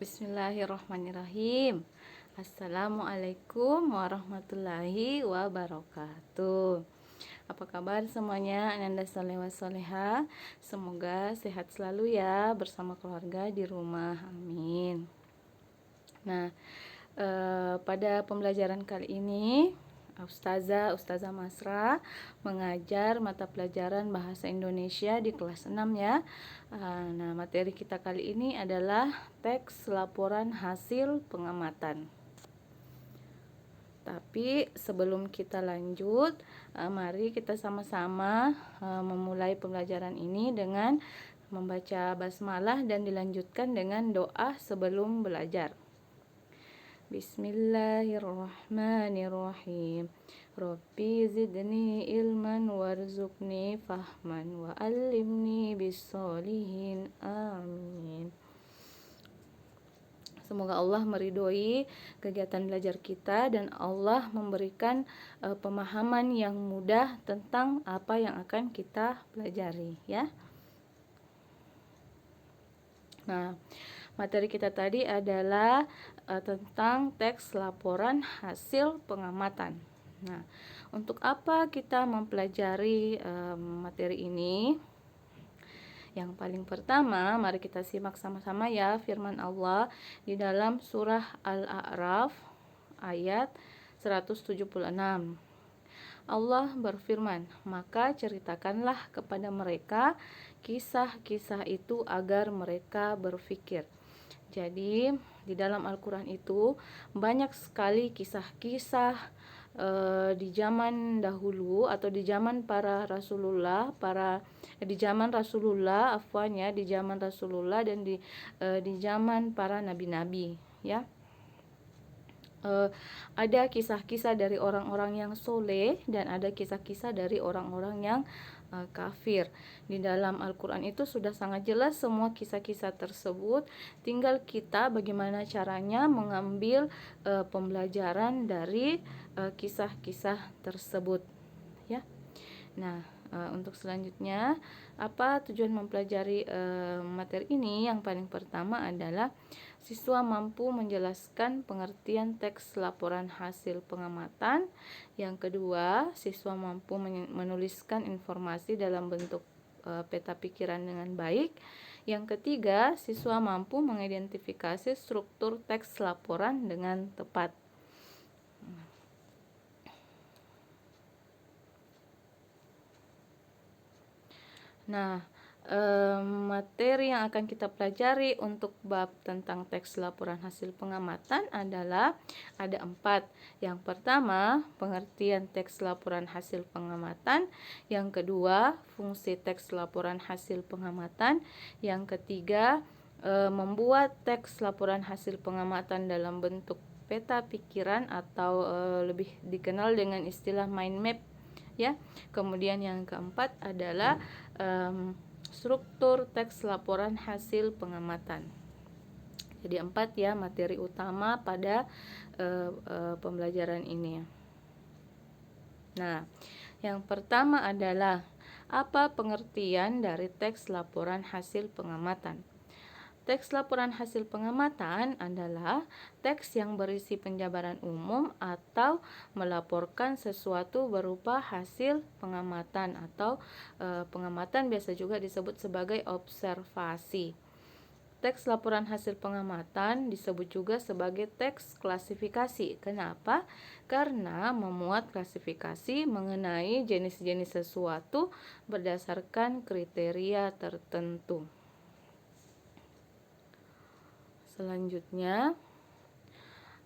Bismillahirrahmanirrahim. Assalamualaikum warahmatullahi wabarakatuh. Apa kabar semuanya? Ananda solewa soleha. Semoga sehat selalu ya bersama keluarga di rumah. Amin. Nah, pada pembelajaran kali ini Ustazah Masra mengajar mata pelajaran Bahasa Indonesia di kelas 6 ya. Nah, materi kita kali ini adalah teks laporan hasil pengamatan. Tapi sebelum kita lanjut, mari kita sama-sama memulai pembelajaran ini dengan membaca basmalah dan dilanjutkan dengan doa sebelum belajar. Bismillahirrahmanirrahim. Rabbi zidni ilman warzuqni fahman wa allimni bissolihin. Amin. Semoga Allah meridhoi kegiatan belajar kita dan Allah memberikan pemahaman yang mudah tentang apa yang akan kita pelajari ya. Nah, materi kita tadi adalah tentang teks laporan hasil pengamatan. Nah, untuk apa kita mempelajari materi ini? Yang paling pertama, mari kita simak sama-sama ya firman Allah di dalam surah Al-A'raf ayat 176. Allah berfirman, "Maka ceritakanlah kepada mereka kisah-kisah itu agar mereka berfikir." Jadi di dalam Al-Quran itu banyak sekali kisah-kisah di zaman dahulu atau di zaman para Rasulullah, di zaman Rasulullah di zaman Rasulullah dan di zaman para nabi-nabi ya. Ada kisah-kisah dari orang-orang yang soleh dan ada kisah-kisah dari orang-orang yang kafir. Di dalam Al-Quran itu sudah sangat jelas semua kisah-kisah tersebut. Tinggal kita bagaimana caranya mengambil pembelajaran dari kisah-kisah tersebut ya. Nah, untuk selanjutnya apa tujuan mempelajari materi ini? Yang paling pertama adalah siswa mampu menjelaskan pengertian teks laporan hasil pengamatan. Yang kedua, siswa mampu menuliskan informasi dalam bentuk peta pikiran dengan baik. Yang ketiga, siswa mampu mengidentifikasi struktur teks laporan dengan tepat. Nah, materi yang akan kita pelajari untuk bab tentang teks laporan hasil pengamatan adalah ada 4. Yang pertama, pengertian teks laporan hasil pengamatan. Yang kedua, fungsi teks laporan hasil pengamatan. Yang ketiga, membuat teks laporan hasil pengamatan dalam bentuk peta pikiran atau lebih dikenal dengan istilah mind map ya. Kemudian yang keempat adalah struktur teks laporan hasil pengamatan. Jadi 4 ya materi utama pada pembelajaran ini. Nah, yang pertama adalah apa pengertian dari teks laporan hasil pengamatan? Teks laporan hasil pengamatan adalah teks yang berisi penjabaran umum atau melaporkan sesuatu berupa hasil pengamatan atau pengamatan biasa juga disebut sebagai observasi. Teks laporan hasil pengamatan disebut juga sebagai teks klasifikasi. Kenapa? Karena memuat klasifikasi mengenai jenis-jenis sesuatu berdasarkan kriteria tertentu. Selanjutnya,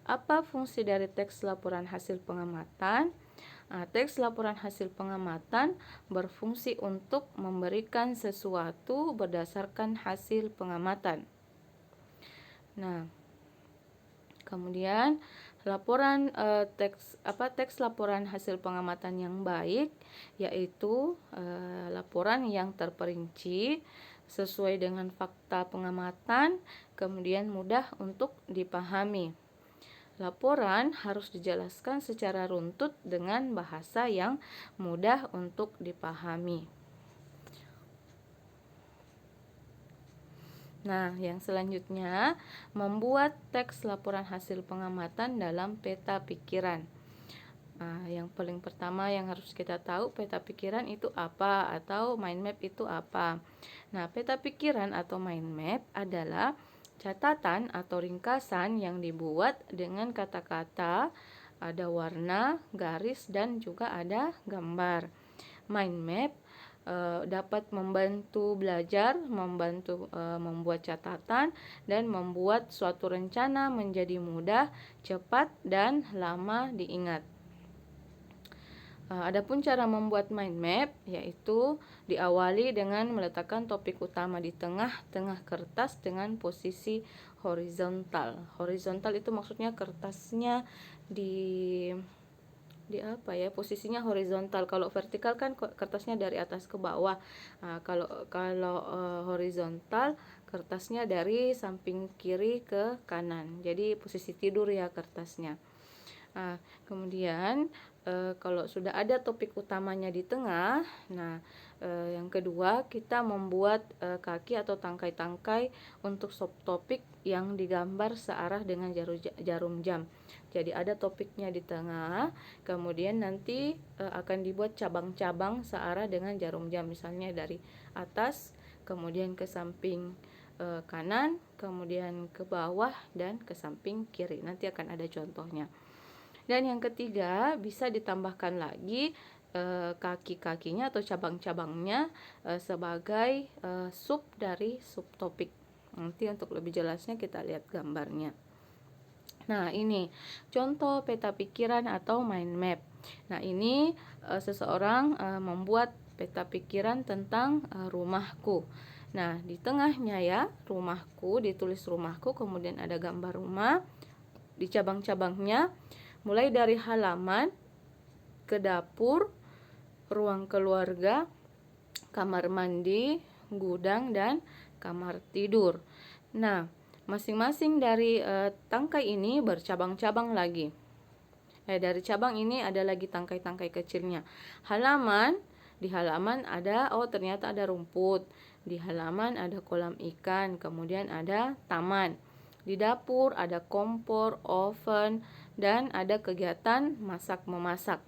apa fungsi dari teks laporan hasil pengamatan? Teks laporan hasil pengamatan berfungsi untuk memberikan sesuatu berdasarkan hasil pengamatan. Nah, kemudian teks laporan hasil pengamatan yang baik yaitu laporan yang terperinci sesuai dengan fakta pengamatan, kemudian mudah untuk dipahami. Laporan harus dijelaskan secara runtut dengan bahasa yang mudah untuk dipahami. Nah, yang selanjutnya, membuat teks laporan hasil pengamatan dalam peta pikiran. Yang paling pertama yang harus kita tahu, peta pikiran itu apa atau mind map itu apa. Nah, peta pikiran atau mind map adalah catatan atau ringkasan yang dibuat dengan kata-kata, ada warna, garis, dan juga ada gambar. Mind map dapat membantu belajar, membantu membuat catatan, dan membuat suatu rencana menjadi mudah, cepat, dan lama diingat. Adapun cara membuat mind map yaitu diawali dengan meletakkan topik utama di tengah-tengah kertas dengan posisi horizontal. Horizontal itu maksudnya kertasnya di posisinya horizontal. Kalau vertikal kan kertasnya dari atas ke bawah. Kalau horizontal kertasnya dari samping kiri ke kanan. Jadi posisi tidur ya kertasnya. Kemudian kalau sudah ada topik utamanya di tengah, yang kedua kita membuat kaki atau tangkai-tangkai untuk subtopik yang digambar searah dengan jarum jam. Jadi ada topiknya di tengah, kemudian nanti akan dibuat cabang-cabang searah dengan jarum jam, misalnya dari atas, kemudian ke samping kanan, kemudian ke bawah, dan ke samping kiri. Nanti akan ada contohnya. Dan yang ketiga, bisa ditambahkan lagi kaki-kakinya atau cabang-cabangnya sebagai sub dari subtopik. Nanti untuk lebih jelasnya kita lihat gambarnya. Nah, ini contoh peta pikiran atau mind map. Nah, ini seseorang membuat peta pikiran tentang rumahku. Nah, di tengahnya ya, rumahku, ditulis rumahku, kemudian ada gambar rumah. Di cabang-cabangnya mulai dari halaman, ke dapur, ruang keluarga, kamar mandi, gudang, dan kamar tidur. Nah, masing-masing dari tangkai ini bercabang-cabang lagi. Dari cabang ini ada lagi tangkai-tangkai kecilnya. Di halaman ada, ternyata ada rumput. Di halaman ada kolam ikan, kemudian ada taman. Di dapur ada kompor, oven, dan ada kegiatan masak-memasak.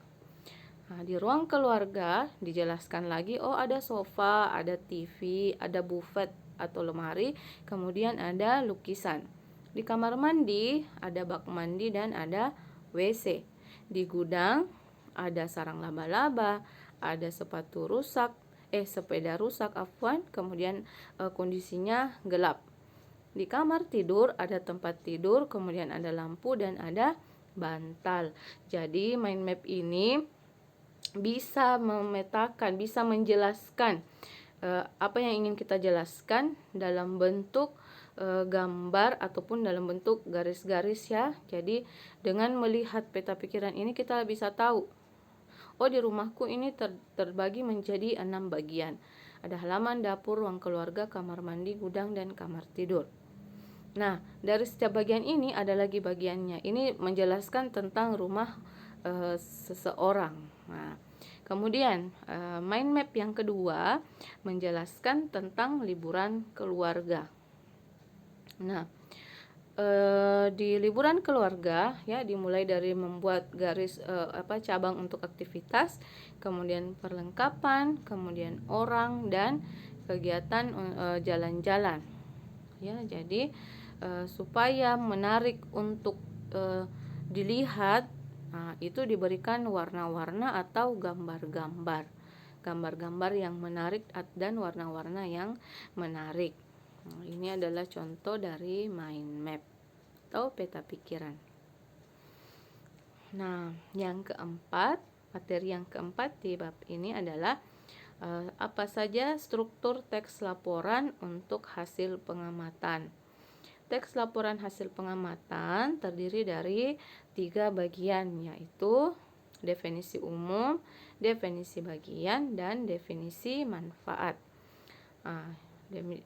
Di ruang keluarga dijelaskan lagi, ada sofa, ada TV, ada buffet atau lemari, kemudian ada lukisan. Di kamar mandi ada bak mandi dan ada WC. Di gudang ada sarang laba-laba, ada sepeda rusak, kemudian kondisinya gelap. Di kamar tidur ada tempat tidur, kemudian ada lampu dan ada bantal. Jadi mind map ini bisa memetakan, bisa menjelaskan apa yang ingin kita jelaskan dalam bentuk gambar ataupun dalam bentuk garis-garis ya. Jadi dengan melihat peta pikiran ini kita bisa tahu, di rumahku ini terbagi menjadi 6 bagian. Ada halaman, dapur, ruang keluarga, kamar mandi, gudang, dan kamar tidur. Nah, dari setiap bagian ini ada lagi bagiannya. Ini menjelaskan tentang rumah seseorang. Nah, kemudian mind map yang kedua menjelaskan tentang liburan keluarga. Nah, di liburan keluarga ya dimulai dari membuat garis cabang untuk aktivitas, kemudian perlengkapan, kemudian orang, dan kegiatan jalan-jalan. Ya, jadi supaya menarik untuk dilihat, itu diberikan warna-warna atau gambar-gambar yang menarik dan warna-warna yang menarik. Ini adalah contoh dari mind map atau peta pikiran. Nah, materi yang keempat di bab ini adalah apa saja struktur teks laporan untuk hasil pengamatan. Teks laporan hasil pengamatan terdiri dari 3 bagian, yaitu definisi umum, definisi bagian, dan definisi manfaat.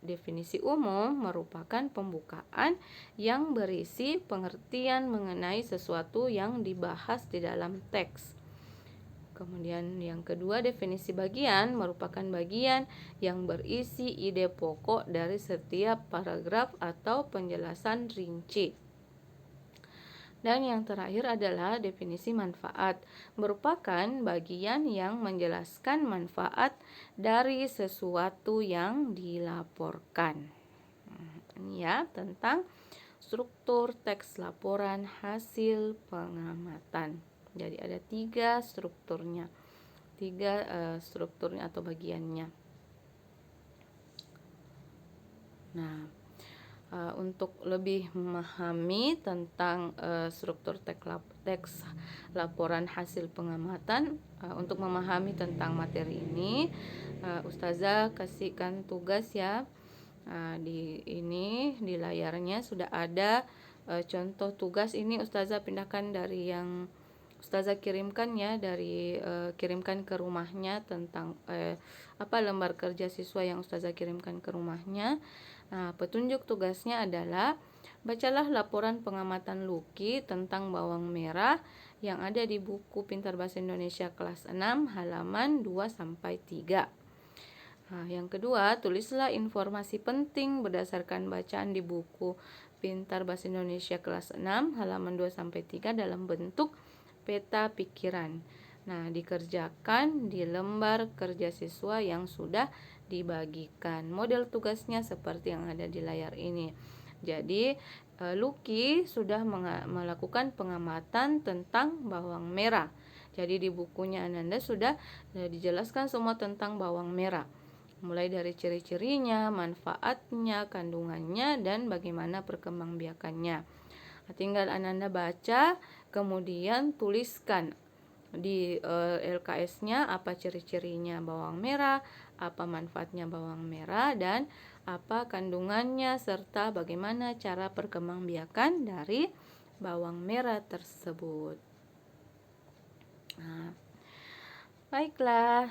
Definisi umum merupakan pembukaan yang berisi pengertian mengenai sesuatu yang dibahas di dalam teks. Kemudian yang kedua, definisi bagian merupakan bagian yang berisi ide pokok dari setiap paragraf atau penjelasan rinci. Dan yang terakhir adalah definisi manfaat, merupakan bagian yang menjelaskan manfaat dari sesuatu yang dilaporkan. Ini ya tentang struktur teks laporan hasil pengamatan. Jadi ada tiga strukturnya, strukturnya atau bagiannya. Nah, untuk lebih memahami tentang struktur teks laporan hasil pengamatan, untuk memahami tentang materi ini, Ustazah kasihkan tugas ya. Di layarnya sudah ada contoh tugas. Ini Ustazah pindahkan dari yang Ustazah kirimkan ya, kirimkan ke rumahnya tentang lembar kerja siswa yang Ustazah kirimkan ke rumahnya. Nah, petunjuk tugasnya adalah bacalah laporan pengamatan Luki tentang bawang merah yang ada di buku Pintar Bahasa Indonesia kelas 6 halaman 2 sampai 3. Nah, yang kedua, tulislah informasi penting berdasarkan bacaan di buku Pintar Bahasa Indonesia kelas 6 halaman 2 sampai 3 dalam bentuk peta pikiran. Nah, dikerjakan di lembar kerja siswa yang sudah dibagikan. Model tugasnya seperti yang ada di layar ini. Jadi, Luki sudah melakukan pengamatan tentang bawang merah. Jadi di bukunya Ananda sudah dijelaskan semua tentang bawang merah, mulai dari ciri-cirinya, manfaatnya, kandungannya, dan bagaimana perkembangbiakannya. Nah, tinggal Ananda baca, kemudian tuliskan di LKS-nya apa ciri-cirinya bawang merah, apa manfaatnya bawang merah, dan apa kandungannya, serta bagaimana cara perkembangbiakan dari bawang merah tersebut. Nah, baiklah,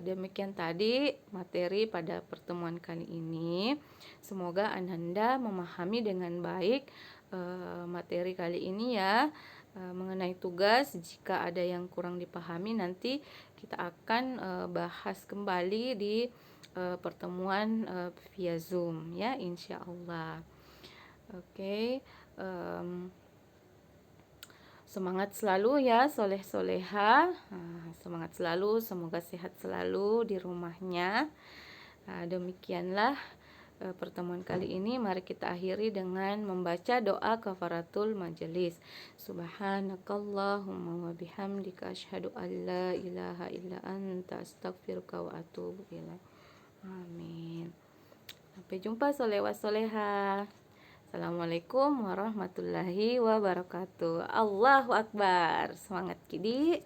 demikian tadi materi pada pertemuan kali ini. Semoga Ananda memahami dengan baik materi kali ini ya, mengenai tugas. Jika ada yang kurang dipahami, nanti kita akan bahas kembali di pertemuan via Zoom ya, insya Allah. Oke, semangat selalu ya soleh-soleha, semangat selalu, semoga sehat selalu di rumahnya. Demikianlah pertemuan kali ini. Mari kita akhiri dengan membaca doa kafaratul majelis. Subhanakallahumma wa bihamdika asyhadu an la ilaha illa anta astaghfiruka wa atubu ilaik. Amin. Sampai jumpa solewat soleha. Assalamualaikum warahmatullahi wabarakatuh. Allahu Akbar. Semangat Kidi.